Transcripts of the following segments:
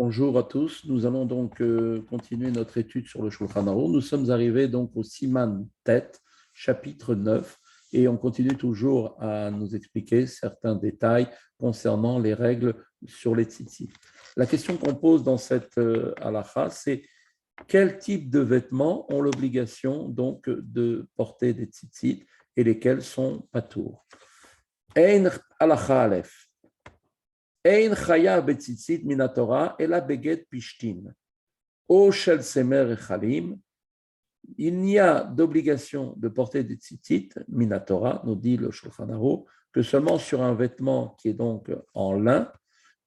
Bonjour à tous. Nous allons donc continuer notre étude sur le Shulchan Aruch. Nous sommes arrivés donc au Siman Tet, chapitre 9, et on continue toujours à nous expliquer certains détails concernant les règles sur les tzitzit. La question qu'on pose dans cette halakha, c'est quel type de vêtements ont l'obligation donc de porter des tzitzit et lesquels sont patours. Ein halakha alef. Ein chaya betzitzit minatora ela beget pishtin. O shel semer echalim. Il n'y a d'obligation de porter des tzitzit, minatora, nous dit le Shulchan Aruch, que seulement sur un vêtement qui est donc en lin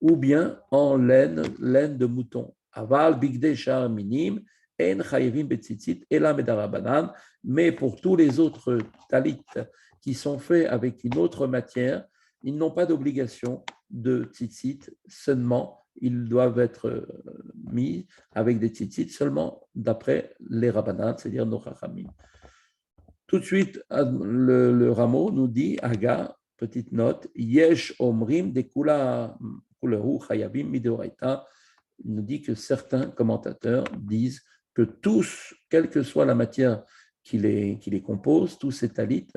ou bien en laine de mouton. Aval bigde shar minim en chayevim betzitzit ela medarabanan. Mais pour tous les autres talit qui sont faits avec une autre matière, ils n'ont pas d'obligation de tzitzit, seulement ils doivent être mis avec des tzitzit seulement d'après les rabbanan, c'est-à-dire nos chachamim. Tout de suite, le Rameau nous dit, Aga, petite note, Yesh omrim de kulahu chayabim midoraita. Il nous dit que certains commentateurs disent que tous, quelle que soit la matière qui les compose, tous ces talit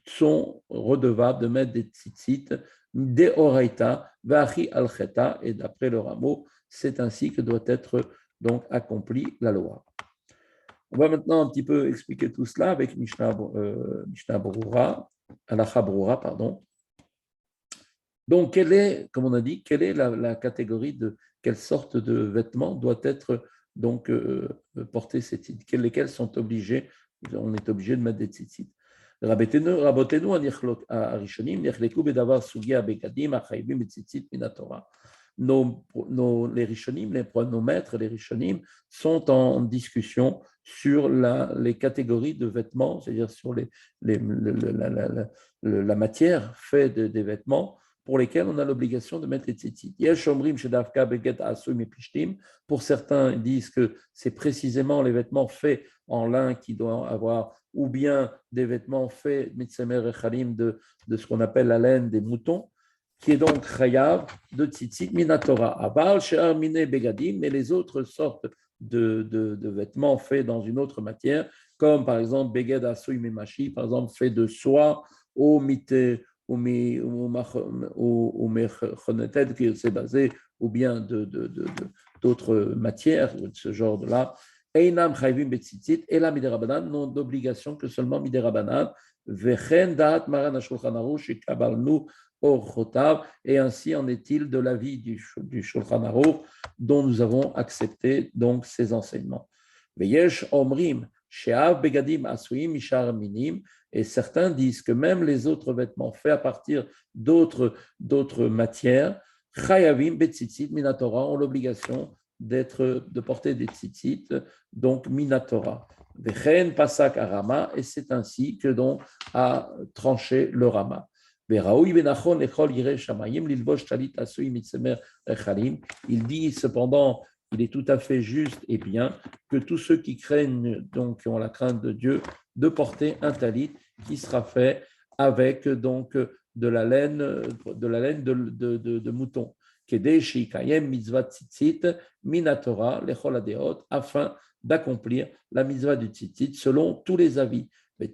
sont redevables de mettre des tzitzit de oraita, vachi al-cheta, et d'après le Rameau, c'est ainsi que doit être donc accomplie la loi. On va maintenant un petit peu expliquer tout cela avec Mishnah Brura, Halakha Brura, pardon. Donc, comme on a dit, quelle est la catégorie de quelle sorte de vêtements doit être donc porter ces tzitzit, lesquels sont obligés, on est obligé de mettre des tzitzit. רבותינו הראשונים נחלקו בדבר סוגי הבגדים החייבים בציצית מן התורה. Les rishonim, nos maîtres, les rishonim, sont en discussion sur les catégories de vêtements, c'est-à-dire sur la matière faite des vêtements pour lesquels on a l'obligation de mettre les tzitzit. Pour certains, ils disent que c'est précisément les vêtements faits en lin qui doivent avoir, ou bien des vêtements faits mitzemer echalim de ce qu'on appelle la laine des moutons, qui est donc chayav de tzitzit minatora. Aval she'ar mine begadim, mais les autres sortes de vêtements faits dans une autre matière, comme par exemple beged asui memashi, par exemple fait de soie, ou mite ou mechonetet, qui s'est basé, ou bien d'autres matières de ce genre-là. Einam chayvim betzitzit, ela miderabanan, n'ont d'obligation que seulement miderabanan. Vechen da'at maran hashulchan aruch shekabalnu orchotav, et ainsi en est-il de l'avis du Shulchan Aruch dont nous avons accepté donc ces enseignements. Veyesh omrim she'av begadim asuim mishar minim, et certains disent que même les autres vêtements faits à partir d'autres matières, chayavim betzitzit minatora, ont l'obligation de porter des tzitzit, donc minatora. Vechen pasak arama, et c'est ainsi que donc a tranché le Rama. Il dit cependant, il est tout à fait juste et bien que tous ceux qui craignent, donc qui ont la crainte de Dieu, de porter un talit qui sera fait avec donc de la laine de mouton. Afin d'accomplir la mitzvah du tzitzit selon tous les avis. Et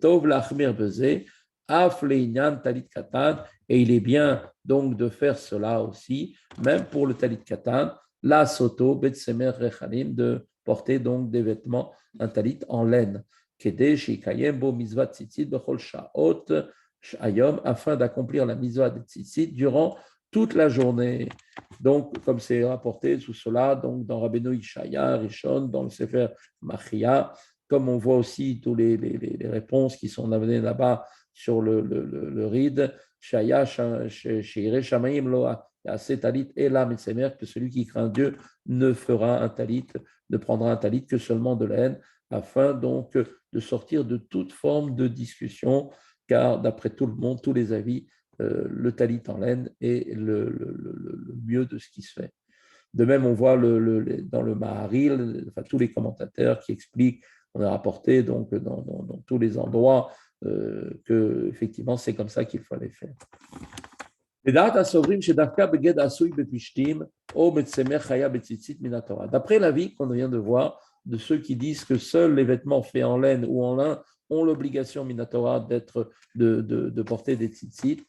il est bien donc de faire cela aussi, même pour le talit katan, la soto, betsemer rechalim, de porter donc des vêtements, un talit en laine, afin d'accomplir la mitzvah de tzitzit durant toute la journée. Donc, comme c'est rapporté sous cela, donc dans Rabbeinu Ishaya, Rishon, dans le Sefer Machia, comme on voit aussi toutes les réponses qui sont amenées là-bas sur le ride, Shaya, Sheire Shamaim Loa, assez talit et la mitsemer, que celui qui craint Dieu ne fera un talit, ne prendra un talit que seulement de laine, afin donc de sortir de toute forme de discussion, car d'après tout le monde, tous les avis, le talit en laine est le mieux de ce qui se fait. De même, on voit dans le Maharil, enfin, tous les commentateurs qui expliquent, on a rapporté donc dans tous les endroits que effectivement c'est comme ça qu'il fallait faire. D'après l'avis qu'on vient de voir, de ceux qui disent que seuls les vêtements faits en laine ou en lin ont l'obligation minatora de porter des tzitzit,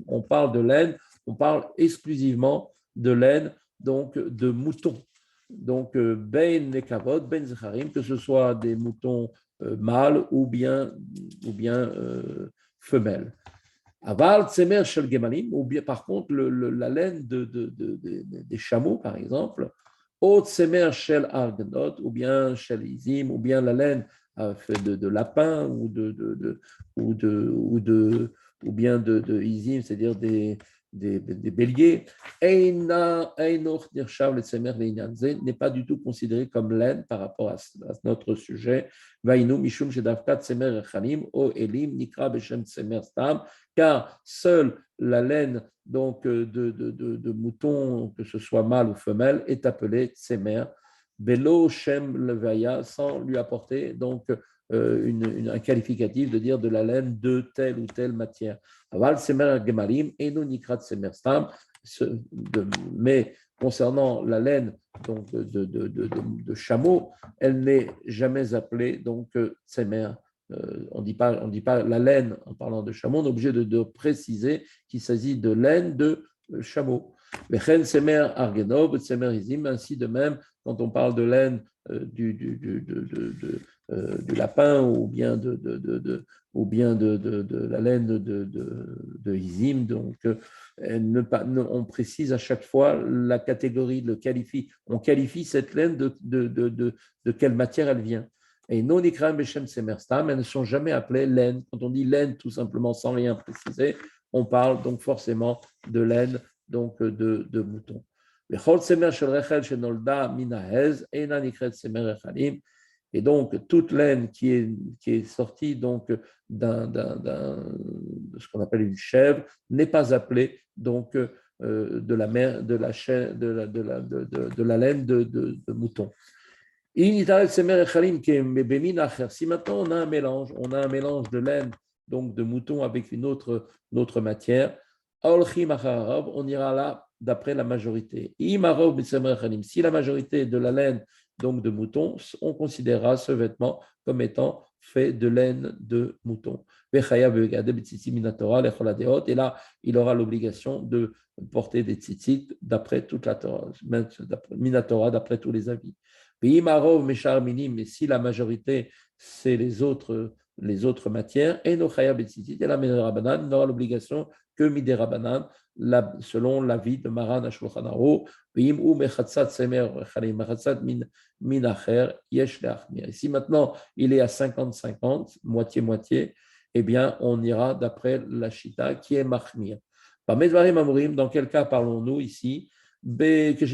on parle de laine, on parle exclusivement de laine, donc de moutons. Donc, ben nekavod, ben zecharim, que ce soit des moutons mâles ou bien femelles. Aval tsemer shel gemalim, ou bien par contre la laine des chameaux, par exemple, ou tsemer shel argenot, ou bien shel izim, ou bien la laine fait de lapin ou bien de izim, c'est-à-dire des béliers, n'est pas du tout considéré comme laine par rapport à notre sujet. Car seule la laine donc, de mouton, que ce soit mâle ou femelle, est appelée tsemer. Belo Shem Levaya, sans lui apporter donc un qualificatif de dire de la laine de telle ou telle matière. Aval Semer Gemalim, Eno Nikrat Semer Stam, mais concernant la laine donc, de chameau, elle n'est jamais appelée donc Semer. On dit pas la laine en parlant de chameau, on est obligé de préciser qu'il s'agit de laine de chameau. Semer Argenov, Semer Izim, ainsi de même, quand on parle de laine du lapin ou bien de la laine de Izim, donc on précise à chaque fois la catégorie, on qualifie cette laine de quelle matière elle vient. Et non ikram beshem semerstam, elles ne sont jamais appelées laine. Quand on dit laine, tout simplement sans rien préciser, on parle donc forcément de laine donc de mouton. Et donc, toute laine qui est sortie donc, de ce qu'on appelle une chèvre n'est pas appelée donc, de la laine de mouton. Si maintenant on a un mélange de laine donc de mouton avec une autre matière, on ira là d'après la majorité. Si la majorité de la laine donc de mouton, on considérera ce vêtement comme étant fait de laine de mouton. Et là, il aura l'obligation de porter des tzitzit d'après toute la Torah, minatora d'après tous les avis. Mais si la majorité, c'est les autres matières, et la Rabanan n'aura l'obligation que Midé Rabanan, selon l'avis de Maran Ashulchan Aruch, et si maintenant il est à 50-50, moitié-moitié, eh bien on ira d'après la Shita qui est Mahmir. Dans quel cas parlons-nous ici? C'est-à-dire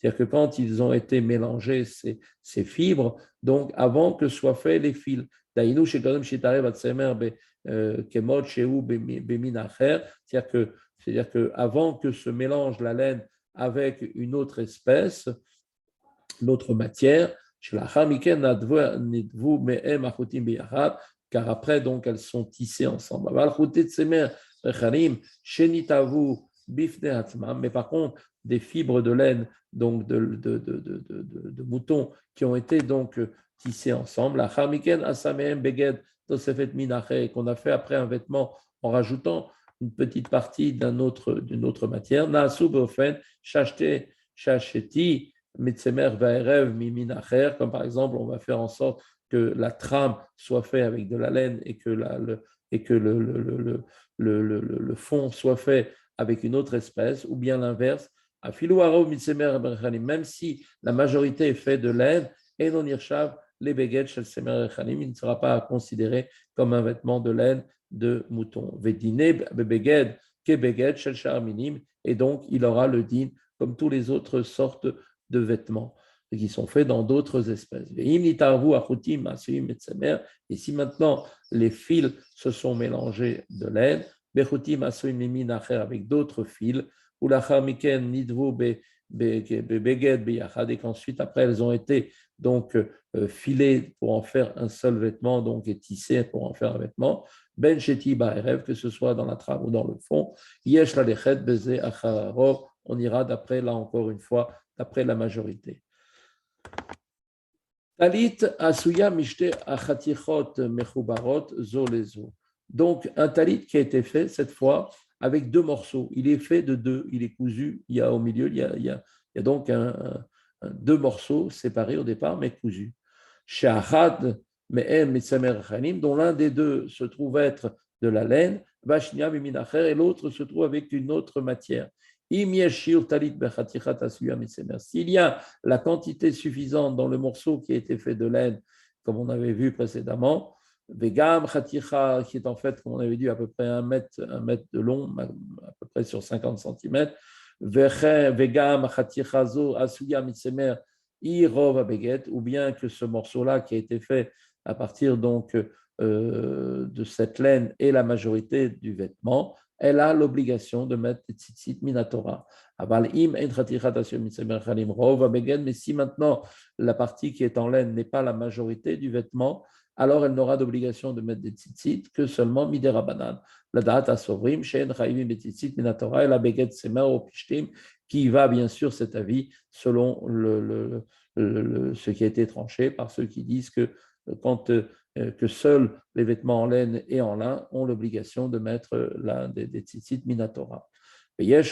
que quand ils ont été mélangés, ces fibres, donc avant que soient faits les fils, c'est-à-dire que avant que se mélange la laine avec une autre espèce, l'autre matière, car après, donc, elles sont tissées ensemble. Mais par contre, des fibres de laine, donc de moutons, qui ont été donc tissées ensemble, et qu'on a fait après un vêtement en rajoutant une petite partie d'une autre matière, comme par exemple, on va faire en sorte que la trame soit faite avec de la laine et que le fond soit fait avec une autre espèce, ou bien l'inverse. Même si la majorité est faite de laine, et non irshav, les beged shel semer echanim, il ne sera pas considéré comme un vêtement de laine de mouton. Vedine beged ke beged shel sharminim, et donc il aura le din comme tous les autres sortes de vêtements qui sont faits dans d'autres espèces. Et si maintenant les fils se sont mélangés de laine, avec d'autres fils, et qu'ensuite après elles ont été donc filer pour en faire un seul vêtement, donc et tisser pour en faire un vêtement. Ben sheti ba'erev, que ce soit dans la trame ou dans le fond. Yesh lalechet beze achararo. On ira d'après, là encore une fois, d'après la majorité. Talit asuya mishte achatichot mechubarot zo lezo. Donc, un talit qui a été fait cette fois avec deux morceaux. Il est fait de deux, il est cousu. Il y a au milieu, il y a donc deux morceaux séparés au départ, mais cousus. Shahad me'em mitzamer chanim, dont l'un des deux se trouve être de la laine, vashnia miminacher, et l'autre se trouve avec une autre matière. S'il y a la quantité suffisante dans le morceau qui a été fait de laine, comme on avait vu précédemment, Vegam Khaticha, qui est en fait, comme on avait dit, à peu près un mètre de long, à peu près sur 50 cm, Vegam Khatichazo Asuya Mitsemer Irov Beget, ou bien que ce morceau-là qui a été fait à partir donc de cette laine et la majorité du vêtement, elle a l'obligation de mettre des tzitzit minatora. Mais si maintenant la partie qui est en laine n'est pas la majorité du vêtement, alors elle n'aura d'obligation de mettre des tzitzit que seulement midera banan. La date asovrim, she'en chayivim betzitzit minatora, et la beget semer au pishtim, qui va bien sûr cet avis selon ce qui a été tranché par ceux qui disent que quand que seuls les vêtements en laine et en lin ont l'obligation de mettre des tzitzit minatora. Et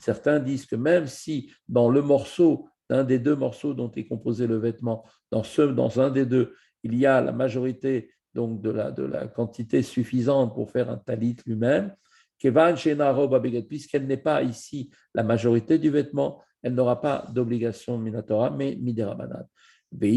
certains disent que même si dans le morceau, d'un des deux morceaux dont est composé le vêtement, dans un des deux, il y a la majorité donc de la quantité suffisante pour faire un talit lui-même, puisqu'elle n'est pas ici la majorité du vêtement, elle n'aura pas d'obligation minatora, mais miderabanan. Mais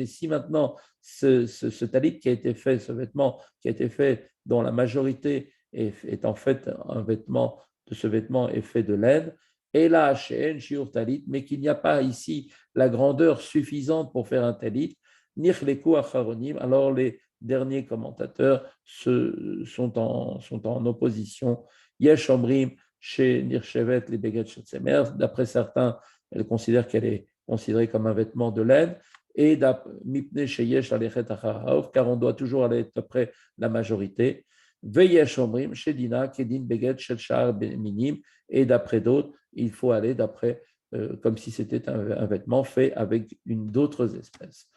si maintenant ce talit qui a été fait, ce vêtement qui a été fait, dont la majorité est en fait un vêtement, de ce vêtement est fait de laine, et là, talit, mais qu'il n'y a pas ici la grandeur suffisante pour faire un talit, alors les derniers commentateurs sont en opposition. Yesh Omrim chez Nirchevet les Beget Shetzemer. D'après certains, elle considère qu'elle est considérée comme un vêtement de laine. Et Mipne chez Yesh Alechet Acharaov, car on doit toujours aller d'après la majorité. Veyesh Omrim chez Dina Kedin Beget Shel Shar Minim. Et d'après d'autres, il faut aller d'après comme si c'était un vêtement fait avec d'autres espèces.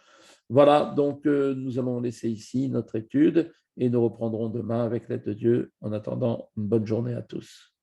Voilà, donc nous allons laisser ici notre étude et nous reprendrons demain avec l'aide de Dieu. En attendant, une bonne journée à tous.